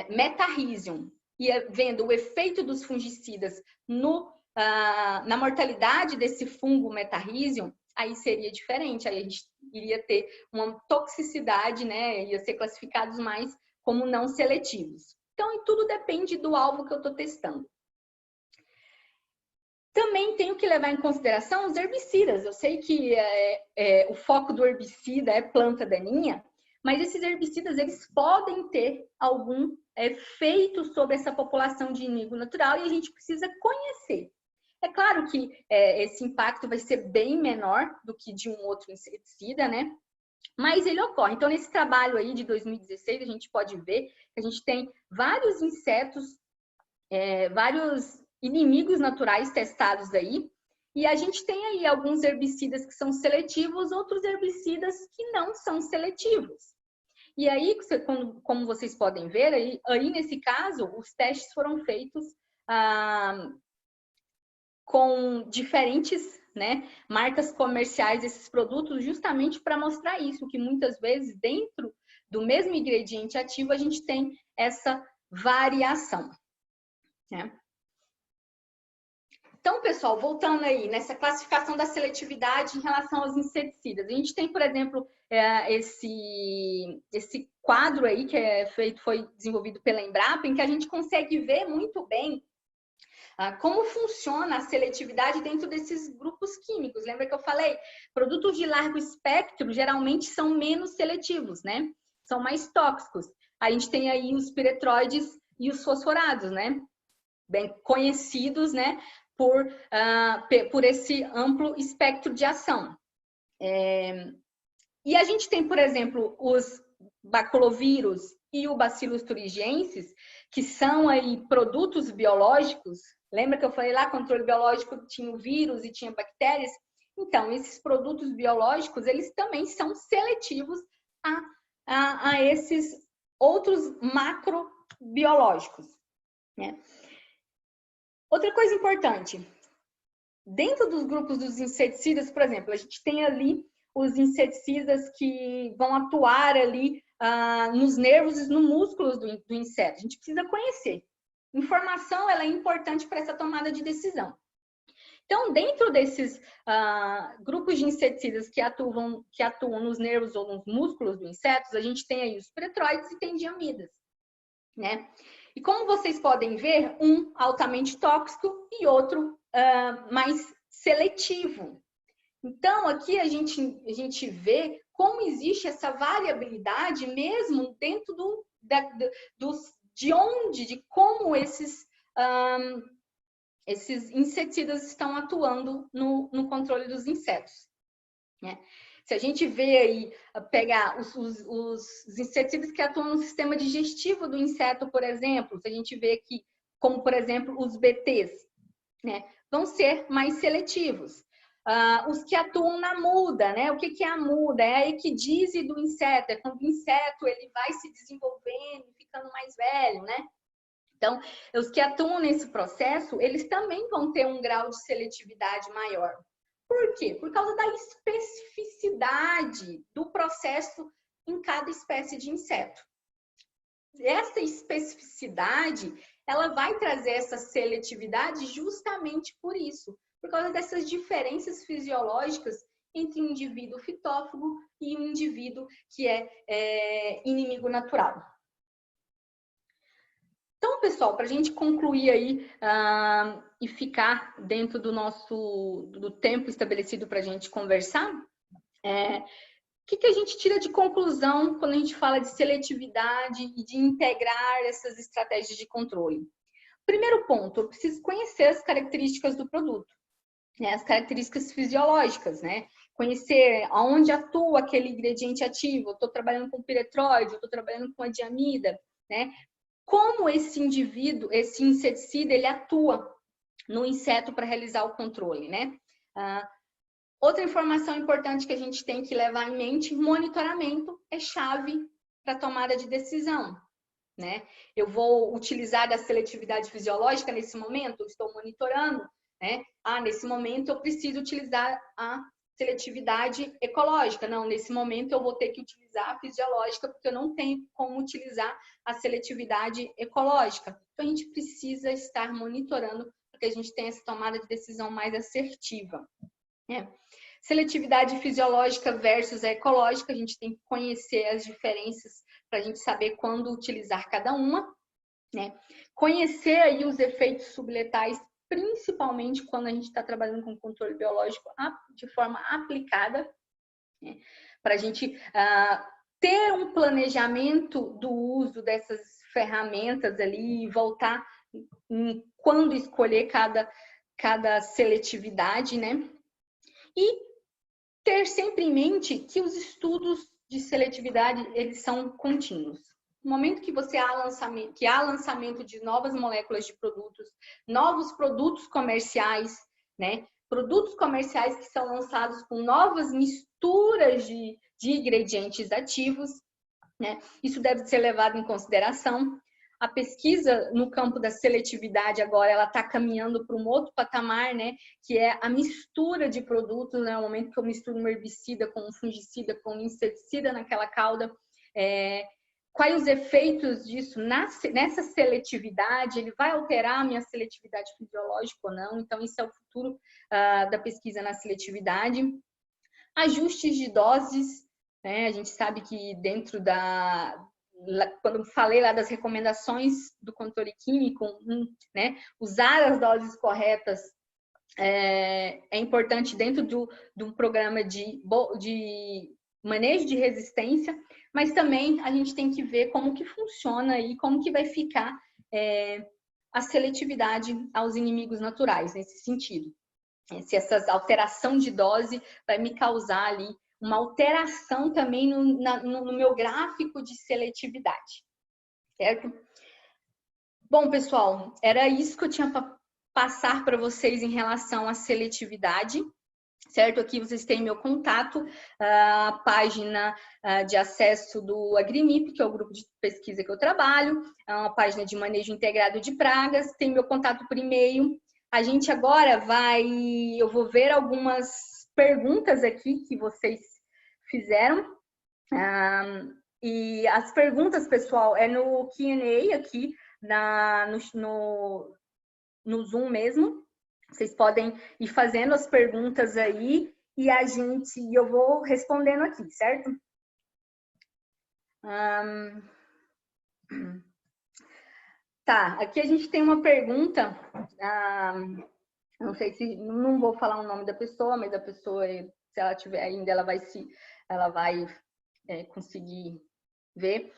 metarrhizium e vendo o efeito dos fungicidas na mortalidade desse fungo metarrhizium, aí seria diferente, aí a gente iria ter uma toxicidade, né? Ia ser classificados mais como não seletivos. Então, tudo depende do alvo que eu estou testando. Também tenho que levar em consideração os herbicidas. Eu sei que o foco do herbicida é planta daninha, mas esses herbicidas eles podem ter algum efeito sobre essa população de inimigo natural e a gente precisa conhecer. É claro que esse impacto vai ser bem menor do que de um outro inseticida, né? Mas ele ocorre. Então, nesse trabalho aí de 2016, a gente pode ver que a gente tem vários insetos, vários inimigos naturais testados aí, e a gente tem aí alguns herbicidas que são seletivos, outros herbicidas que não são seletivos. E aí, como vocês podem ver, aí nesse caso, os testes foram feitos com diferentes, né, marcas comerciais desses produtos, justamente para mostrar isso, que muitas vezes dentro do mesmo ingrediente ativo a gente tem essa variação, né? Então, pessoal, voltando aí nessa classificação da seletividade em relação aos inseticidas, a gente tem, por exemplo, esse quadro aí que foi desenvolvido pela Embrapa, em que a gente consegue ver muito bem como funciona a seletividade dentro desses grupos químicos. Lembra que eu falei? Produtos de largo espectro geralmente são menos seletivos, né? São mais tóxicos. A gente tem aí os piretroides e os fosforados, né? Bem conhecidos, né? Por esse amplo espectro de ação. E a gente tem, por exemplo, os baculovírus e o Bacillus thuringiensis, que são aí produtos biológicos. Lembra que eu falei lá, controle biológico tinha o vírus e tinha bactérias? Então, esses produtos biológicos, eles também são seletivos a esses outros macrobiológicos, né? Outra coisa importante, dentro dos grupos dos inseticidas, por exemplo, a gente tem ali os inseticidas que vão atuar ali nos nervos e nos músculos do inseto. A gente precisa conhecer. Informação ela é importante para essa tomada de decisão. Então, dentro desses grupos de inseticidas que atuam nos nervos ou nos músculos do inseto, a gente tem aí os piretroides e tendiamidas, né? E como vocês podem ver, um altamente tóxico e outro mais seletivo. Então, aqui a gente vê como existe essa variabilidade mesmo dentro de como esses inseticidas estão atuando no controle dos insetos, né? Se a gente vê aí, pegar os inseticidas que atuam no sistema digestivo do inseto, por exemplo, se a gente vê aqui, como por exemplo, os BTs, né, vão ser mais seletivos. Os que atuam na muda, né? O que é a muda? É a equidise do inseto, é quando o inseto ele vai se desenvolvendo, ficando mais velho, né? Então, os que atuam nesse processo, eles também vão ter um grau de seletividade maior. Por quê? Por causa da especificidade do processo em cada espécie de inseto. essa especificidade, ela vai trazer essa seletividade justamente por isso, por causa dessas diferenças fisiológicas entre um indivíduo fitófago e um indivíduo que é inimigo natural. Então, pessoal, para a gente concluir aí e ficar dentro do tempo estabelecido para a gente conversar, o que a gente tira de conclusão quando a gente fala de seletividade e de integrar essas estratégias de controle? Primeiro ponto, eu preciso conhecer as características do produto, né? As características fisiológicas, né? Conhecer aonde atua aquele ingrediente ativo. Eu estou trabalhando com piretróide, eu estou trabalhando com a diamida, né? Como esse indivíduo, esse inseticida, ele atua no inseto para realizar o controle, né? Outra informação importante que a gente tem que levar em mente, monitoramento é chave para tomada de decisão, né? Eu vou utilizar da seletividade fisiológica nesse momento, estou monitorando, né? Nesse momento eu preciso utilizar a seletividade ecológica. Não, nesse momento eu vou ter que utilizar a fisiológica, porque eu não tenho como utilizar a seletividade ecológica. Então, a gente precisa estar monitorando para que a gente tenha essa tomada de decisão mais assertiva, né? Seletividade fisiológica versus a ecológica, a gente tem que conhecer as diferenças para a gente saber quando utilizar cada uma, né? Conhecer aí os efeitos subletais, principalmente quando a gente está trabalhando com controle biológico de forma aplicada, né? Para a gente ter um planejamento do uso dessas ferramentas ali e voltar em quando escolher cada seletividade, né? E ter sempre em mente que os estudos de seletividade, eles são contínuos. No momento que há lançamento de novas moléculas de produtos, novos produtos comerciais, né? Produtos comerciais que são lançados com novas misturas de ingredientes ativos, né? Isso deve ser levado em consideração. A pesquisa no campo da seletividade agora, ela está caminhando para um outro patamar, né? Que é a mistura de produtos, né? No momento que eu misturo um herbicida com um fungicida, com um inseticida naquela cauda, quais os efeitos disso nessa seletividade? Ele vai alterar a minha seletividade fisiológica ou não? Então, isso é o futuro da pesquisa na seletividade. Ajustes de doses, né? A gente sabe que dentro quando eu falei lá das recomendações do controle químico, né? Usar as doses corretas é importante dentro de um programa de manejo de resistência, mas também a gente tem que ver como que funciona e como que vai ficar a seletividade aos inimigos naturais nesse sentido. Se essa alteração de dose vai me causar ali uma alteração também no meu gráfico de seletividade, certo? Bom, pessoal, era isso que eu tinha para passar para vocês em relação à seletividade, certo? Aqui vocês têm meu contato, a página de acesso do Agrimip, que é o grupo de pesquisa que eu trabalho, é uma página de manejo integrado de pragas, tem meu contato por e-mail. A gente agora eu vou ver algumas perguntas aqui que vocês fizeram. E as perguntas, pessoal, é no Q&A aqui, no Zoom mesmo. Vocês podem ir fazendo as perguntas aí e eu vou respondendo aqui, certo? Tá, aqui a gente tem uma pergunta, não sei se, não vou falar o nome da pessoa, mas a pessoa, se ela tiver ainda, ela vai conseguir ver.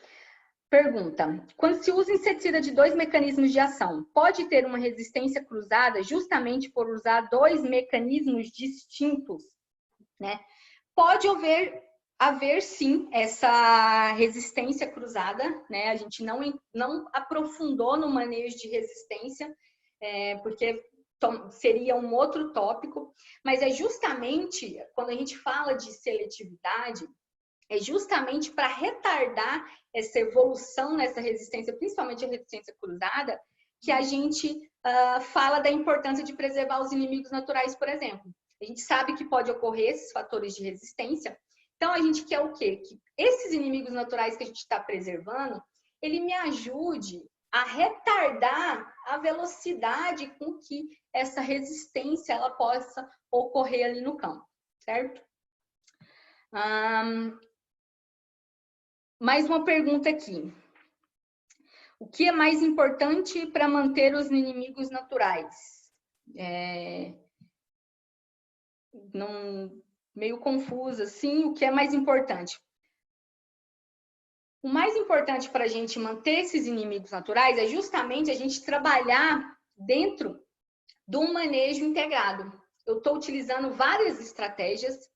Pergunta: quando se usa inseticida de 2 mecanismos de ação, pode ter uma resistência cruzada justamente por usar 2 mecanismos distintos, né? Pode haver sim essa resistência cruzada, né? A gente não aprofundou no manejo de resistência, porque seria um outro tópico, mas é justamente quando a gente fala de seletividade, é justamente para retardar essa evolução nessa resistência, principalmente a resistência cruzada, que a gente fala da importância de preservar os inimigos naturais, por exemplo. A gente sabe que pode ocorrer esses fatores de resistência, então a gente quer o quê? Que esses inimigos naturais que a gente está preservando, ele me ajude a retardar a velocidade com que essa resistência ela possa ocorrer ali no campo, certo? Mais uma pergunta aqui. O que é mais importante para manter os inimigos naturais? Meio confuso assim, o que é mais importante? O mais importante para a gente manter esses inimigos naturais é justamente a gente trabalhar dentro do manejo integrado. Eu estou utilizando várias estratégias,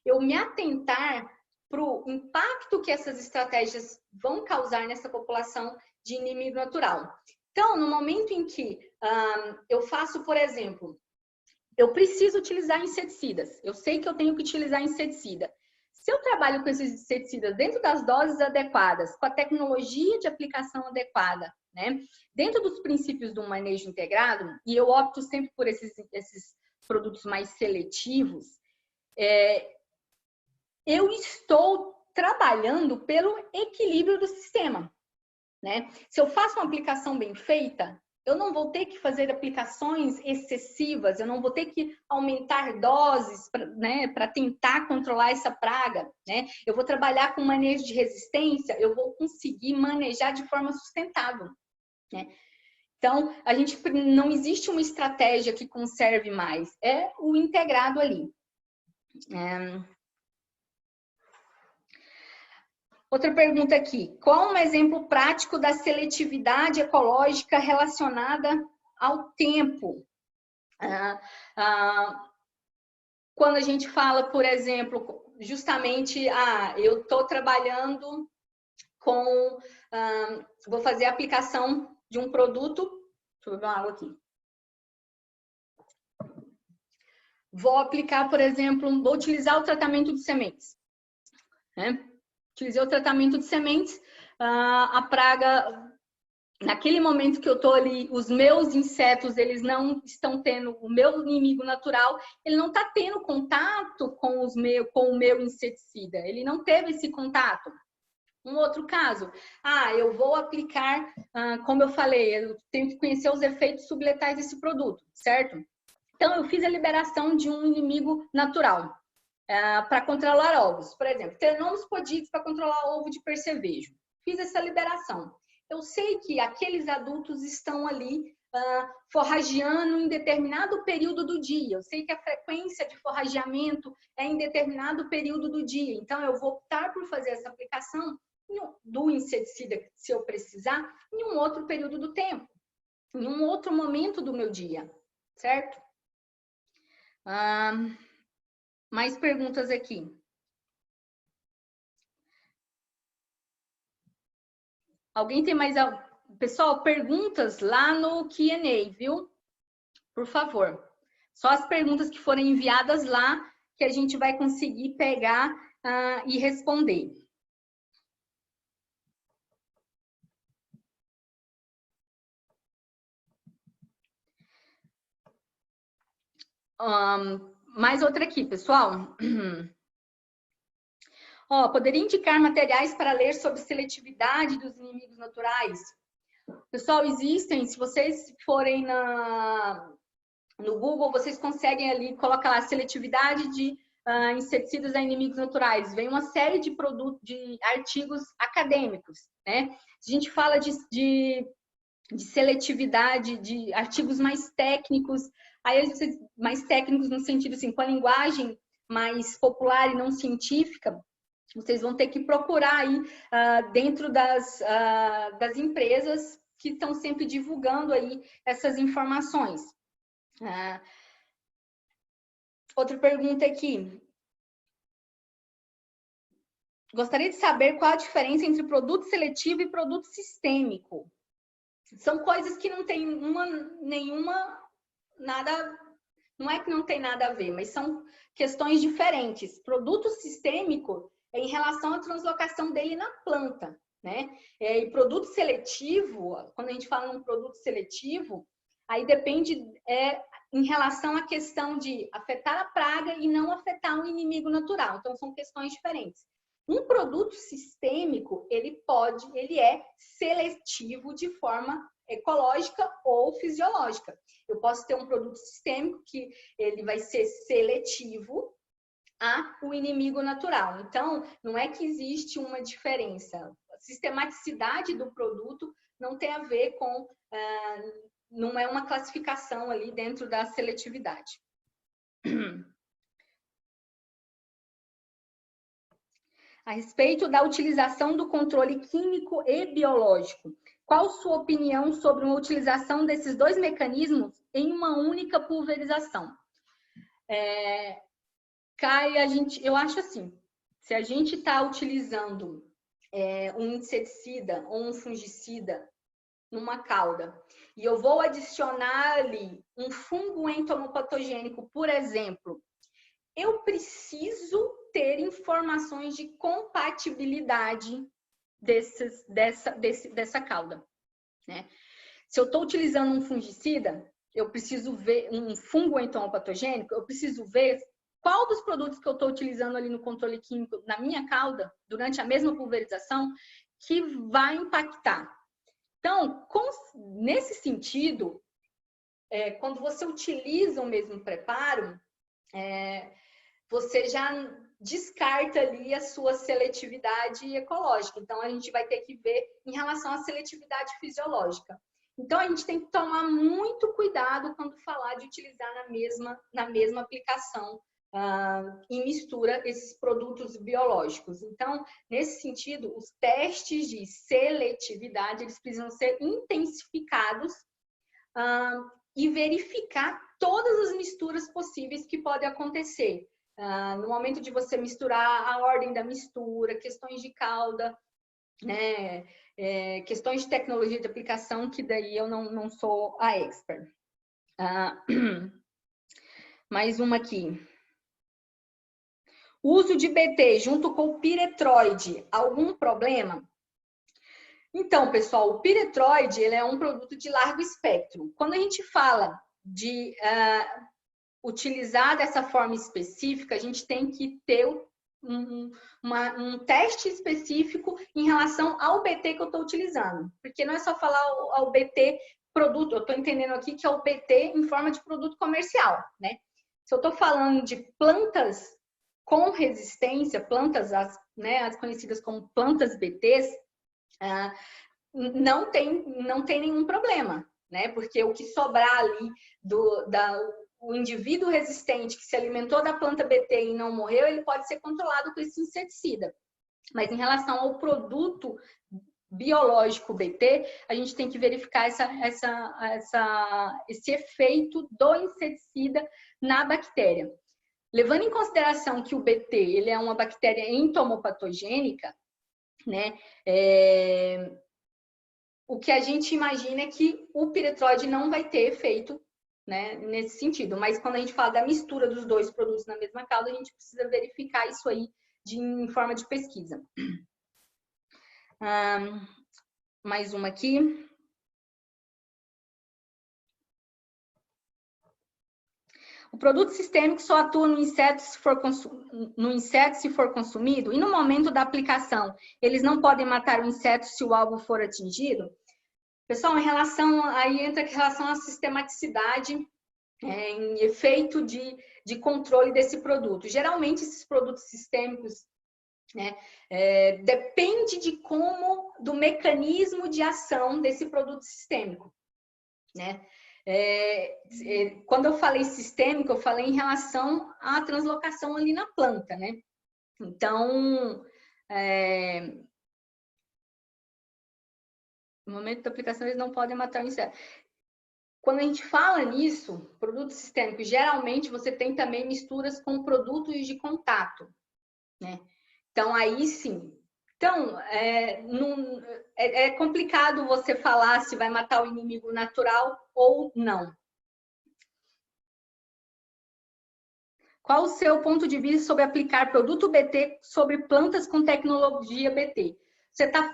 eu me atentar para o impacto que essas estratégias vão causar nessa população de inimigo natural. Então, no momento em que eu faço, por exemplo, eu preciso utilizar inseticidas, eu sei que eu tenho que utilizar inseticida. Se eu trabalho com esses inseticidas dentro das doses adequadas, com a tecnologia de aplicação adequada, né, dentro dos princípios do manejo integrado, e eu opto sempre por esses produtos mais seletivos, eu estou trabalhando pelo equilíbrio do sistema, né? Se eu faço uma aplicação bem feita, eu não vou ter que fazer aplicações excessivas, eu não vou ter que aumentar doses para tentar controlar essa praga, né? Eu vou trabalhar com manejo de resistência, eu vou conseguir manejar de forma sustentável, né? Então, não existe uma estratégia que conserve mais, é o integrado ali. Outra pergunta aqui. Qual um exemplo prático da seletividade ecológica relacionada ao tempo? Quando a gente fala, por exemplo, justamente, eu estou trabalhando com... vou fazer a aplicação de um produto... Deixa eu beber uma água aqui. Vou aplicar, por exemplo, vou utilizar o tratamento de sementes, né? Utilizei o tratamento de sementes, a praga, naquele momento que eu estou ali, os meus insetos, eles não estão tendo, o meu inimigo natural, ele não está tendo contato com o meu inseticida, ele não teve esse contato. Um outro caso, eu vou aplicar, como eu falei, eu tenho que conhecer os efeitos subletais desse produto, certo? Então, eu fiz a liberação de um inimigo natural. Para controlar ovos. Por exemplo, Ternomospodides para controlar ovo de percevejo. Fiz essa liberação. Eu sei que aqueles adultos estão ali forrageando em determinado período do dia. Eu sei que a frequência de forrageamento é em determinado período do dia. Então, eu vou optar por fazer essa aplicação do inseticida, se eu precisar, em um outro período do tempo, em um outro momento do meu dia, certo? Mais perguntas aqui. Alguém tem mais... Pessoal, perguntas lá no Q&A, viu? Por favor. Só as perguntas que forem enviadas lá que a gente vai conseguir pegar e responder. Mais outra aqui, pessoal. Poderia indicar materiais para ler sobre seletividade dos inimigos naturais? Pessoal, existem, se vocês forem no Google, vocês conseguem ali colocar lá seletividade de inseticidas a inimigos naturais. Vem uma série de produtos, de artigos acadêmicos, né? Se a gente fala de seletividade, de artigos mais técnicos, aí mais técnicos no sentido assim, com a linguagem mais popular e não científica, vocês vão ter que procurar aí dentro das empresas que estão sempre divulgando aí essas informações. Outra pergunta aqui. Gostaria de saber qual a diferença entre produto seletivo e produto sistêmico. São coisas que não tem nada, não é que não tem nada a ver, mas são questões diferentes. Produto sistêmico é em relação à translocação dele na planta, né? E produto seletivo, quando a gente fala num produto seletivo, aí depende em relação à questão de afetar a praga e não afetar o inimigo natural. Então, são questões diferentes. Um produto sistêmico, ele é seletivo de forma ecológica ou fisiológica. Eu posso ter um produto sistêmico que ele vai ser seletivo ao inimigo natural. Então, não é que existe uma diferença. A sistematicidade do produto não tem a ver com... não é uma classificação ali dentro da seletividade. A respeito da utilização do controle químico e biológico, qual sua opinião sobre uma utilização desses dois mecanismos em uma única pulverização? Kai, eu acho assim, se a gente está utilizando um inseticida ou um fungicida numa cauda e eu vou adicionar ali um fungo entomopatogênico, por exemplo, eu preciso ter informações de compatibilidade dessa cauda, né? Se eu estou utilizando um fungicida, eu preciso ver um fungo entomopatogênico, eu preciso ver qual dos produtos que eu estou utilizando ali no controle químico na minha cauda, durante a mesma pulverização, que vai impactar. Então, nesse sentido, quando você utiliza o mesmo preparo, você já descarta ali a sua seletividade ecológica. Então, a gente vai ter que ver em relação à seletividade fisiológica. Então, a gente tem que tomar muito cuidado quando falar de utilizar na mesma aplicação em mistura esses produtos biológicos. Então, nesse sentido, os testes de seletividade, eles precisam ser intensificados e verificar todas as misturas possíveis que podem acontecer. No momento de você misturar, a ordem da mistura, questões de cauda, né? Questões de tecnologia de aplicação, que daí eu não sou a expert. Mais uma aqui. Uso de BT junto com o piretroide, algum problema? Então, pessoal, o piretroide ele é um produto de largo espectro. Quando a gente fala de utilizar dessa forma específica, a gente tem que ter um teste específico em relação ao BT que eu estou utilizando. Porque não é só falar ao BT produto, eu estou entendendo aqui que é o BT em forma de produto comercial, né? Se eu estou falando de plantas com resistência, plantas as conhecidas como plantas BTs, não tem nenhum problema, né? Porque o que sobrar ali o indivíduo resistente que se alimentou da planta BT e não morreu, ele pode ser controlado com esse inseticida. Mas em relação ao produto biológico BT, a gente tem que verificar esse efeito do inseticida na bactéria. Levando em consideração que o BT ele é uma bactéria entomopatogênica, né? O que a gente imagina é que o piretroide não vai ter efeito, né, nesse sentido. Mas quando a gente fala da mistura dos dois produtos na mesma cauda, a gente precisa verificar isso aí em forma de pesquisa. Mais uma aqui. O produto sistêmico só atua no inseto se for consumido, e no momento da aplicação, eles não podem matar o inseto se o alvo for atingido? Pessoal, aí entra em relação à sistematicidade, em efeito de controle desse produto. Geralmente, esses produtos sistêmicos, né, depende do mecanismo de ação desse produto sistêmico, né? Quando eu falei sistêmico, eu falei em relação à translocação ali na planta, né? Então, no momento da aplicação, eles não podem matar o inseto. Quando a gente fala nisso, produto sistêmico, geralmente você tem também misturas com produtos de contato, né? Então, aí sim. Então, é complicado você falar se vai matar o inimigo natural ou não. Qual o seu ponto de vista sobre aplicar produto BT sobre plantas com tecnologia BT? Você está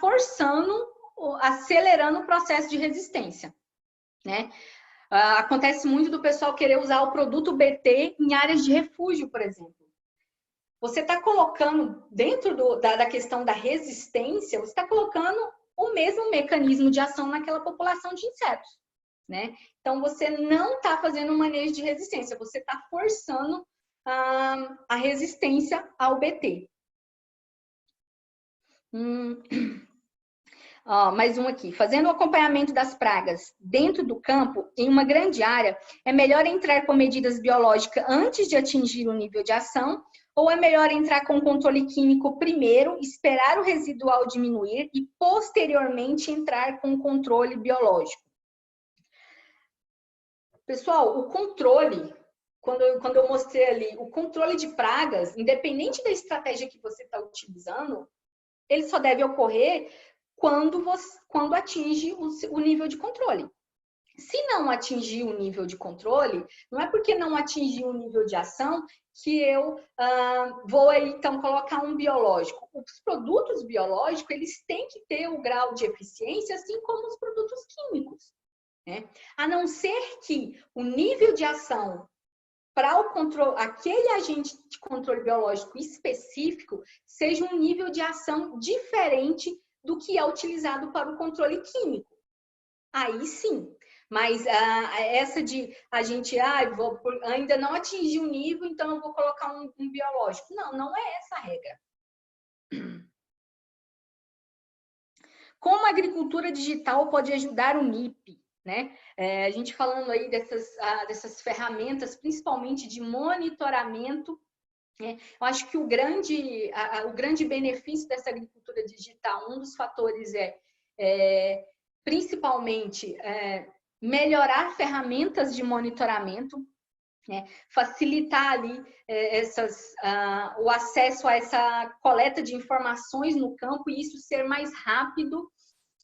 acelerando o processo de resistência, né? Acontece muito do pessoal querer usar o produto BT em áreas de refúgio, por exemplo. você está colocando, dentro da questão da resistência, você está colocando o mesmo mecanismo de ação naquela população de insetos, né? Então, você não está fazendo um manejo de resistência, você está forçando a resistência ao BT. Mais um aqui. Fazendo o acompanhamento das pragas dentro do campo, em uma grande área, é melhor entrar com medidas biológicas antes de atingir o nível de ação, ou é melhor entrar com controle químico primeiro, esperar o residual diminuir e posteriormente entrar com controle biológico? Pessoal, o controle, quando eu mostrei ali, o controle de pragas, independente da estratégia que você está utilizando, ele só deve ocorrer quando atinge o nível de controle. Se não atingir o nível de controle, não é porque não atingir o nível de ação que eu vou então colocar um biológico. Os produtos biológicos, eles têm que ter o grau de eficiência, assim como os produtos químicos, né? A não ser que o nível de ação para o controle, aquele agente de controle biológico específico, seja um nível de ação diferente do que é utilizado para o controle químico. Aí sim. Mas essa de a gente ainda não atingiu o nível, então eu vou colocar um biológico. Não, não é essa a regra. Como a agricultura digital pode ajudar o MIP? Né? A gente falando aí dessas ferramentas, principalmente de monitoramento, né? Eu acho que o grande benefício dessa agricultura digital, um dos fatores principalmente melhorar ferramentas de monitoramento, né? Facilitar ali o acesso a essa coleta de informações no campo e isso ser mais rápido,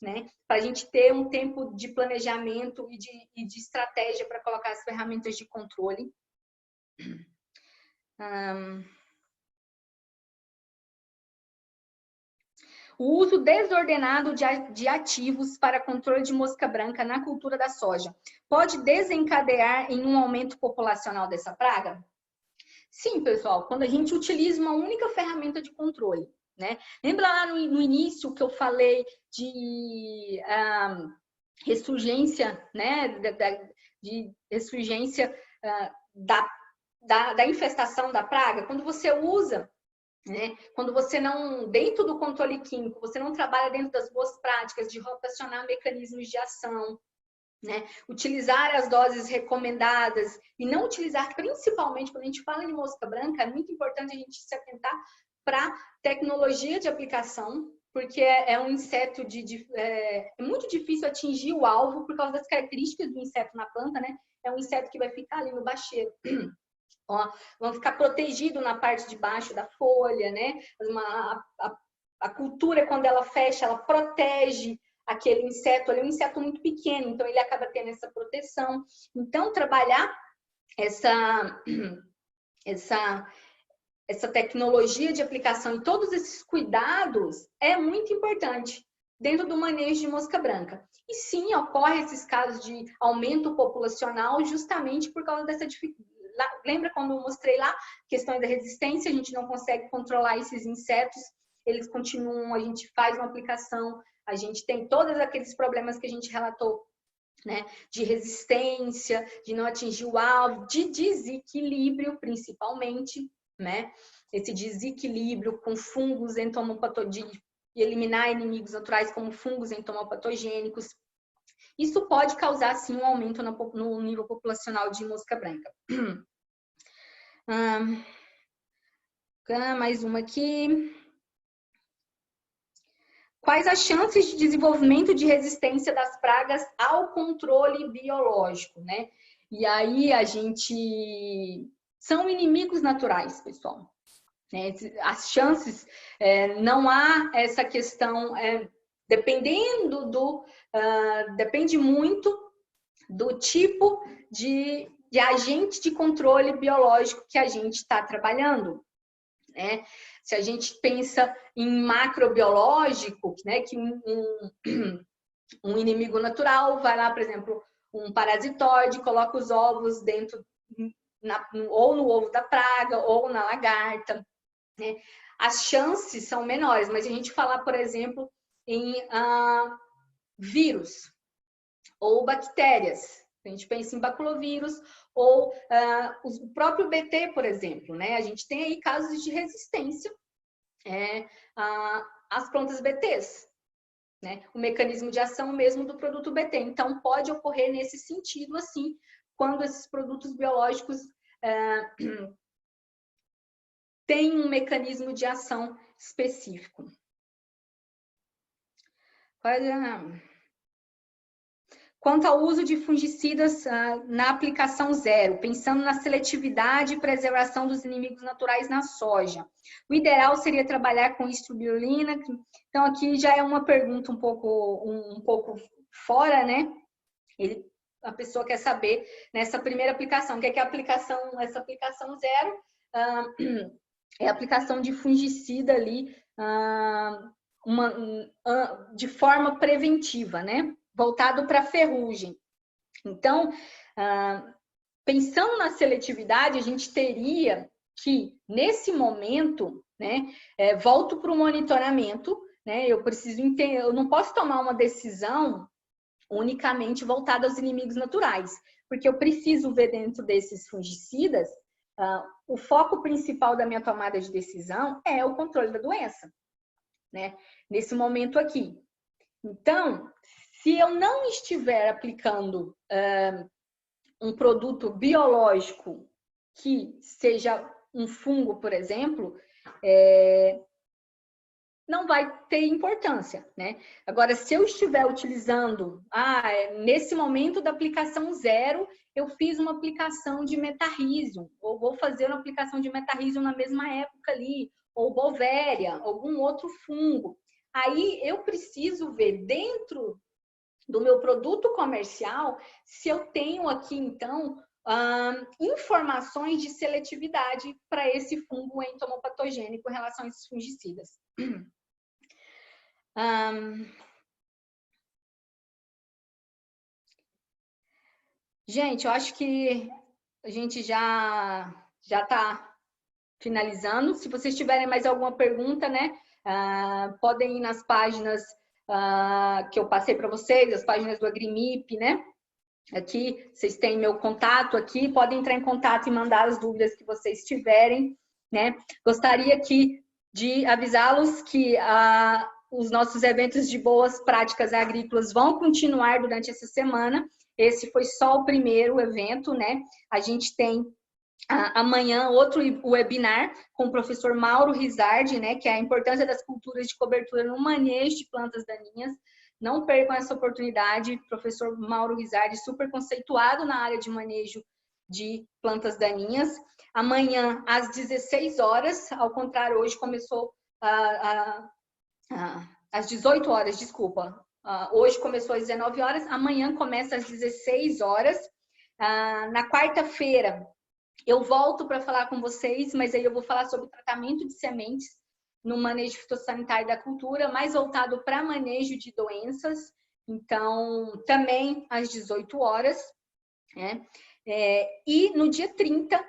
né? Para a gente ter um tempo de planejamento e de estratégia para colocar as ferramentas de controle. O uso desordenado de ativos para controle de mosca branca na cultura da soja pode desencadear em um aumento populacional dessa praga? Sim, pessoal, quando a gente utiliza uma única ferramenta de controle, né? Lembra lá no início que eu falei de ressurgência, né? De ressurgência da infestação da praga? Quando você usa, né? Quando você não, dentro do controle químico, você não trabalha dentro das boas práticas de rotacionar mecanismos de ação, né? Utilizar as doses recomendadas e não utilizar, principalmente quando a gente fala de mosca branca, é muito importante a gente se atentar para tecnologia de aplicação, porque é um inseto é muito difícil atingir o alvo por causa das características do inseto na planta, né? É um inseto que vai ficar ali no bacheiro. Vão ficar protegidos na parte de baixo da folha, né? A cultura, quando ela fecha, ela protege aquele inseto. Ele é um inseto muito pequeno, então ele acaba tendo essa proteção. Então, trabalhar essa tecnologia de aplicação e todos esses cuidados é muito importante dentro do manejo de mosca branca. E sim, ocorre esses casos de aumento populacional justamente por causa dessa dificuldade. Lembra quando eu mostrei lá a questão da resistência? A gente não consegue controlar esses insetos, eles continuam, a gente faz uma aplicação, a gente tem todos aqueles problemas que a gente relatou, né? De resistência, de não atingir o alvo, de desequilíbrio, principalmente, né? Esse desequilíbrio com fungos entomopatogênicos, de eliminar inimigos naturais como fungos entomopatogênicos. Isso pode causar, sim, um aumento no nível populacional de mosca branca. Mais uma aqui. Quais as chances de desenvolvimento de resistência das pragas ao controle biológico, né? E aí a gente... São inimigos naturais, pessoal. As chances, não há essa questão... Dependendo depende muito do tipo de agente de controle biológico que a gente está trabalhando, né? Se a gente pensa em macrobiológico, né, que um inimigo natural vai lá, por exemplo, um parasitóide, coloca os ovos dentro, ou no ovo da praga, ou na lagarta. né? As chances são menores, mas a gente falar, por exemplo, em vírus ou bactérias, a gente pensa em baculovírus ou o próprio BT, por exemplo, né? A gente tem aí casos de resistência às plantas BTs, né? O mecanismo de ação mesmo do produto BT. Então, pode ocorrer nesse sentido, assim, quando esses produtos biológicos têm um mecanismo de ação específico. Quanto ao uso de fungicidas na aplicação zero, pensando na seletividade e preservação dos inimigos naturais na soja, o ideal seria trabalhar com istrobilina. Então, aqui já é uma pergunta um pouco fora, né? A pessoa quer saber nessa primeira aplicação, o que é essa aplicação zero? É a aplicação de fungicida ali de forma preventiva, né? Voltado para a ferrugem. Então, pensando na seletividade, a gente teria que, nesse momento, né, volto para o monitoramento, né? Eu preciso entender, eu não posso tomar uma decisão unicamente voltada aos inimigos naturais, porque eu preciso ver dentro desses fungicidas, o foco principal da minha tomada de decisão é o controle da doença, né? Nesse momento aqui. Então, se eu não estiver aplicando um produto biológico que seja um fungo, por exemplo, não vai ter importância, né? Agora, se eu estiver utilizando, nesse momento da aplicação zero, eu fiz uma aplicação de metarrhizium, ou vou fazer uma aplicação de metarrhizium na mesma época ali, ou bovéria, algum outro fungo. Aí eu preciso ver dentro do meu produto comercial se eu tenho aqui, então, informações de seletividade para esse fungo entomopatogênico em relação a esses fungicidas. Gente, eu acho que a gente já está finalizando. Se vocês tiverem mais alguma pergunta, né, podem ir nas páginas que eu passei para vocês, as páginas do Agrimip, né? Aqui, vocês têm meu contato aqui, podem entrar em contato e mandar as dúvidas que vocês tiverem, né? Gostaria aqui de avisá-los que os nossos eventos de boas práticas agrícolas vão continuar durante essa semana. Esse foi só o primeiro evento, né? A gente tem amanhã outro webinar com o professor Mauro Rizardi, né? Que é a importância das culturas de cobertura no manejo de plantas daninhas. Não percam essa oportunidade. Professor Mauro Rizardi, super conceituado na área de manejo de plantas daninhas. Amanhã, às 16 horas, ao contrário, hoje começou às 18 horas, desculpa. Hoje começou às 19 horas, amanhã começa às 16 horas. Na quarta-feira, eu volto para falar com vocês, mas aí eu vou falar sobre tratamento de sementes no manejo fitossanitário da cultura, mais voltado para manejo de doenças. Então, também às 18 horas, né? E no dia 30,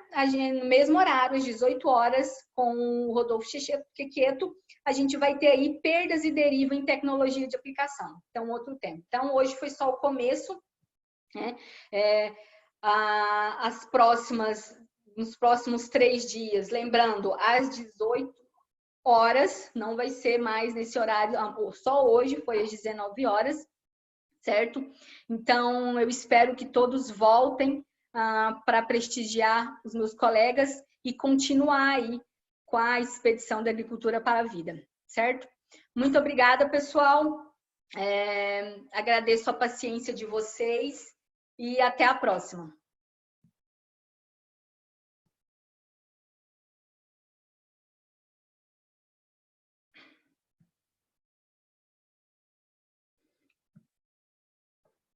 no mesmo horário, às 18 horas, com o Rodolfo Chequeto, a gente vai ter aí perdas e deriva em tecnologia de aplicação. Então, outro tema. Então, hoje foi só o começo, né? Nos próximos 3 dias, lembrando, às 18 horas, não vai ser mais nesse horário, só hoje foi às 19 horas, certo? Então, eu espero que todos voltem para prestigiar os meus colegas e continuar aí com a expedição da agricultura para a vida, certo? Muito obrigada, pessoal. Agradeço a paciência de vocês e até a próxima.